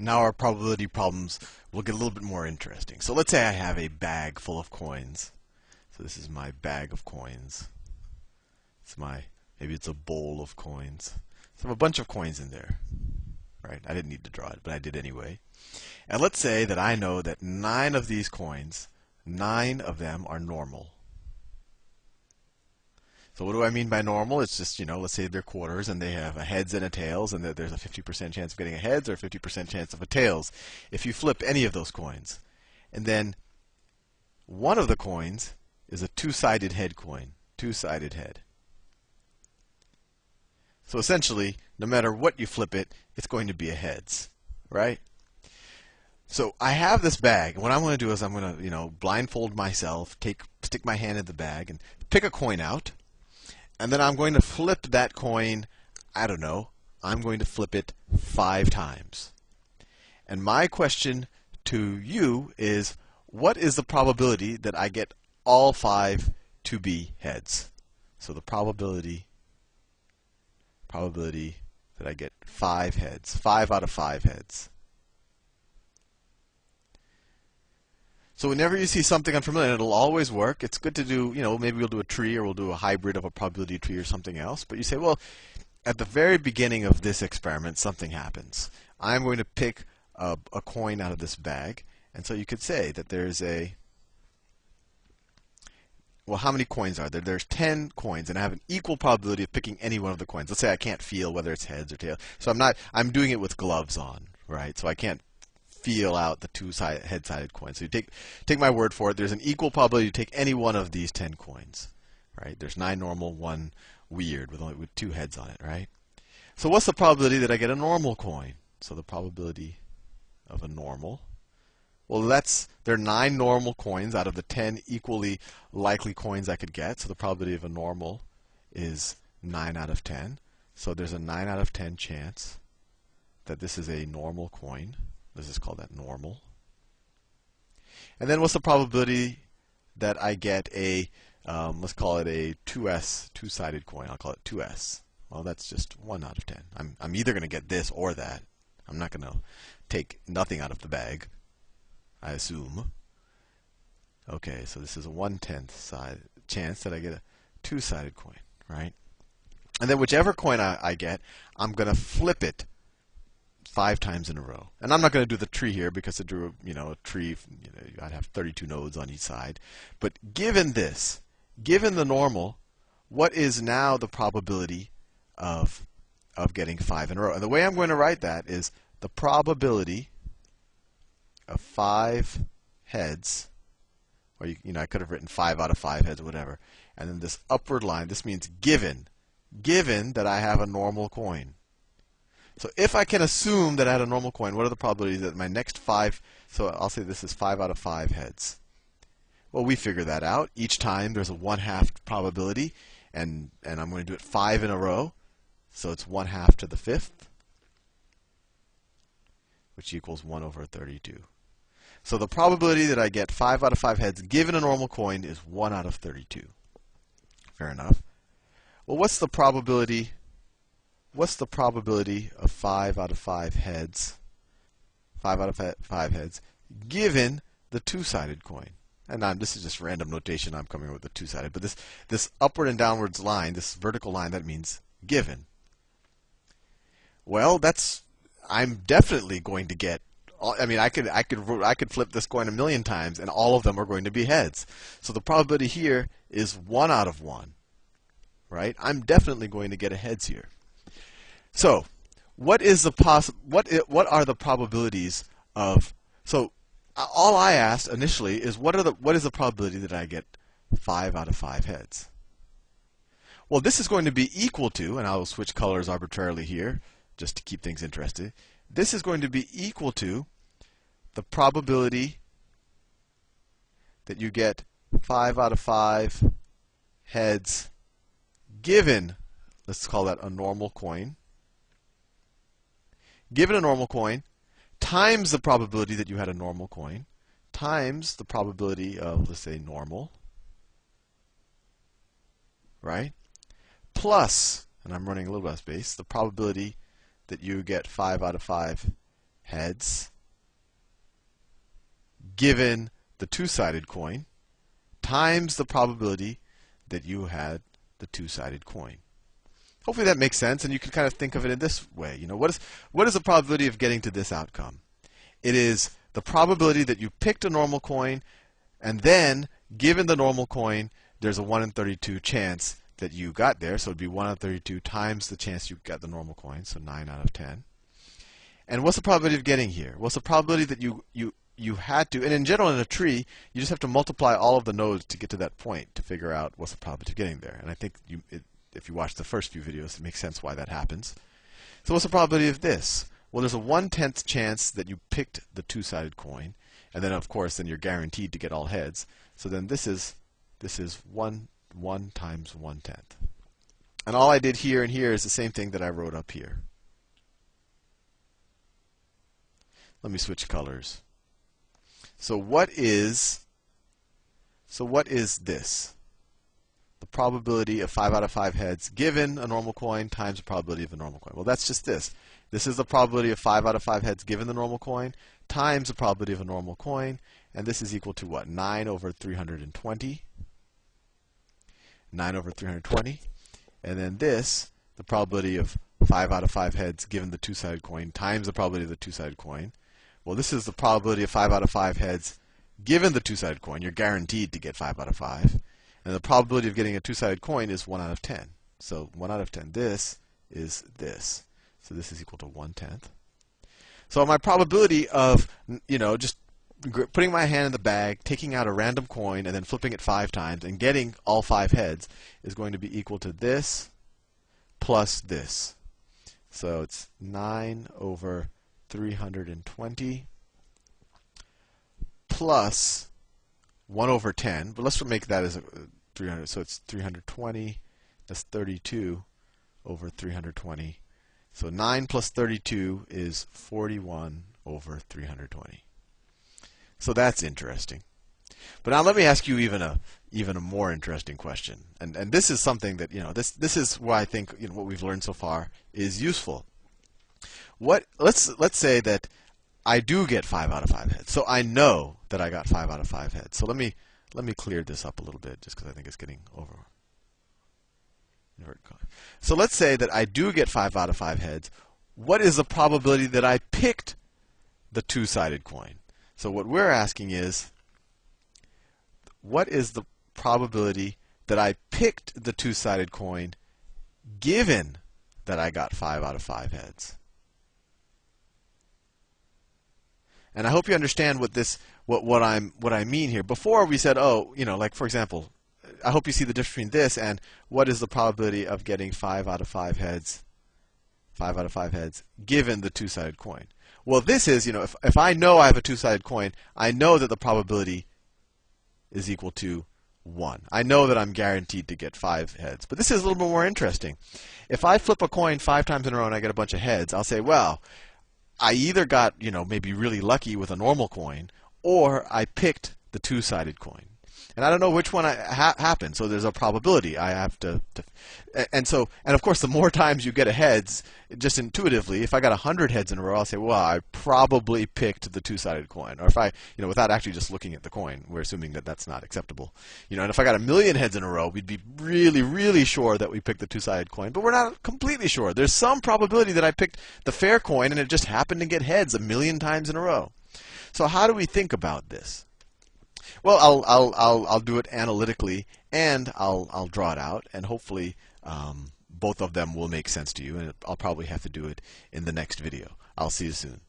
Now our probability problems will get a little bit more interesting. So let's say I have a bag full of coins. So this is my bag of coins. Maybe it's a bowl of coins. So I have a bunch of coins in there, right? I didn't need to draw it, but I did anyway. And let's say that I know that 9 of these coins, 9 of them are normal. So what do I mean by normal? It's just, let's say they're quarters and they have a heads and a tails, and that there's a 50% chance of getting a heads or a 50% chance of a tails if you flip any of those coins. And then one of the coins is a two-sided head coin, two-sided head. So essentially, no matter what you flip it, it's going to be a heads, right? So I have this bag, and what I'm going to do is I'm going to, blindfold myself, stick my hand in the bag, and pick a coin out. And then I'm going to flip that coin, I don't know, I'm going to flip it 5 times. And my question to you is, what is the probability that I get all 5 to be heads? So the probability that I get 5 heads, 5 out of 5 heads. So whenever you see something unfamiliar, it'll always work. It's good to do, maybe we'll do a tree or we'll do a hybrid of a probability tree or something else. But you say, well, at the very beginning of this experiment, something happens. I'm going to pick a coin out of this bag. And so you could say that there's well, how many coins are there? There's 10 coins, and I have an equal probability of picking any one of the coins. Let's say I can't feel whether it's heads or tails. So I'm doing it with gloves on, right? So I can't feel out the head-sided coins. So you take my word for it. There's an equal probability to take any one of these 10 coins, right? There's 9 normal, 1 weird with 2 heads on it, right? So what's the probability that I get a normal coin? So the probability of a normal. Well, there are 9 normal coins out of the 10 equally likely coins I could get. So the probability of a normal is 9 out of 10. So there's a 9 out of 10 chance that this is a normal coin. Let's just call that normal. And then what's the probability that I get let's call it a 2s, two-sided coin. I'll call it 2s. Well, that's just 1 out of 10. I'm either going to get this or that. I'm not going to take nothing out of the bag, I assume. Okay, so this is a 1/10 chance that I get a two-sided coin, right? And then whichever coin I get, I'm going to flip it 5 times in a row. And I'm not going to do the tree here because to do a tree, I'd have 32 nodes on each side. But given this, given the normal, what is now the probability of getting 5 in a row? And the way I'm going to write that is the probability of 5 heads, or I could have written 5 out of 5 heads or whatever. And then this upward line, this means given that I have a normal coin. So if I can assume that I had a normal coin, what are the probabilities that my next 5, so I'll say this is 5 out of 5 heads. Well, we figure that out. Each time there's a 1/2 probability, and I'm going to do it 5 in a row. So it's 1/2 to the 5th, which equals 1 over 32. So the probability that I get 5 out of 5 heads given a normal coin is 1 out of 32. Fair enough. Well, what's the probability of 5 out of 5 heads, 5 out of 5 heads, given the two-sided coin? And this is just random notation. I'm coming up with the two-sided. But this upward and downwards line, this vertical line, that means given. Well, I'm definitely going to get. I could flip this coin a million times, and all of them are going to be heads. So the probability here is 1 out of 1, right? I'm definitely going to get a heads here. So, what are the probabilities of? So, all I asked initially is what is the probability that I get 5 out of 5 heads? Well, this is going to be equal to, and I will switch colors arbitrarily here just to keep things interesting. This is going to be equal to the probability that you get 5 out of 5 heads given, let's call that a normal coin. Given a normal coin, times the probability that you had a normal coin, times the probability of, let's say, normal, right? Plus, and I'm running a little bit of space, the probability that you get 5 out of 5 heads given the two-sided coin times the probability that you had the two-sided coin. Hopefully that makes sense, and you can kind of think of it in this way. You know, what is the probability of getting to this outcome? It is the probability that you picked a normal coin, and then, given the normal coin, there's a 1 in 32 chance that you got there. So it would be 1 out of 32 times the chance you got the normal coin, so 9 out of 10. And what's the probability of getting here? Well, it's the probability that you had to, and in general in a tree, you just have to multiply all of the nodes to get to that point to figure out what's the probability of getting there. And I think if you watch the first few videos, it makes sense why that happens. So what's the probability of this? Well, there's a 1/10 chance that you picked the two-sided coin, and then of course, then you're guaranteed to get all heads. So then this is 1 times 1/10. And all I did here and here is the same thing that I wrote up here. Let me switch colors. So what is this? The probability of 5 out of 5 heads given a normal coin times the probability of a normal coin. Well, that's just this. This is the probability of 5 out of 5 heads given the normal coin times the probability of a normal coin. And this is equal to what? 9 over 320. 9 over 320. And then this, the probability of 5 out of 5 heads given the two-sided coin times the probability of the two-sided coin. Well, this is the probability of 5 out of 5 heads given the two-sided coin. You're guaranteed to get 5 out of 5. And the probability of getting a two-sided coin is 1 out of 10. So 1 out of 10. This is this. So this is equal to 1/10. So my probability of, just putting my hand in the bag, taking out a random coin, and then flipping it 5 times and getting all 5 heads is going to be equal to this plus this. So it's 9 over 320 plus 1 over 10. But let's make that as 300. So it's 320. That's 32 over 320. So 9 plus 32 is 41 over 320. So that's interesting. But now let me ask you even a more interesting question. And this is something that, this is why I think what we've learned so far is useful. Let's say that I do get 5 out of 5 heads. So I know that I got 5 out of 5 heads. So let me clear this up a little bit just because I think it's getting over. So let's say that I do get 5 out of 5 heads. What is the probability that I picked the two-sided coin? So what we're asking is, what is the probability that I picked the two-sided coin given that I got 5 out of 5 heads? And I hope you understand what I mean here. Before we said, like for example, I hope you see the difference between this and what is the probability of getting 5 out of 5 heads, 5 out of 5 heads, given the two-sided coin. Well, this is, if I know I have a two-sided coin, I know that the probability is equal to 1. I know that I'm guaranteed to get 5 heads. But this is a little bit more interesting. If I flip a coin 5 times in a row and I get a bunch of heads, I'll say, well, I either got, maybe really lucky with a normal coin, or I picked the two-sided coin. And I don't know which one happened, so there's a probability. I have to and of course, the more times you get a heads, just intuitively, if I got 100 heads in a row, I'll say, well, I probably picked the two-sided coin. Or if I, without actually just looking at the coin, we're assuming that that's not acceptable. And if I got 1,000,000 heads in a row, we'd be really, really sure that we picked the two-sided coin. But we're not completely sure. There's some probability that I picked the fair coin, and it just happened to get heads 1,000,000 times in a row. So how do we think about this? Well, I'll do it analytically, and I'll draw it out, and hopefully both of them will make sense to you, and I'll probably have to do it in the next video. I'll see you soon.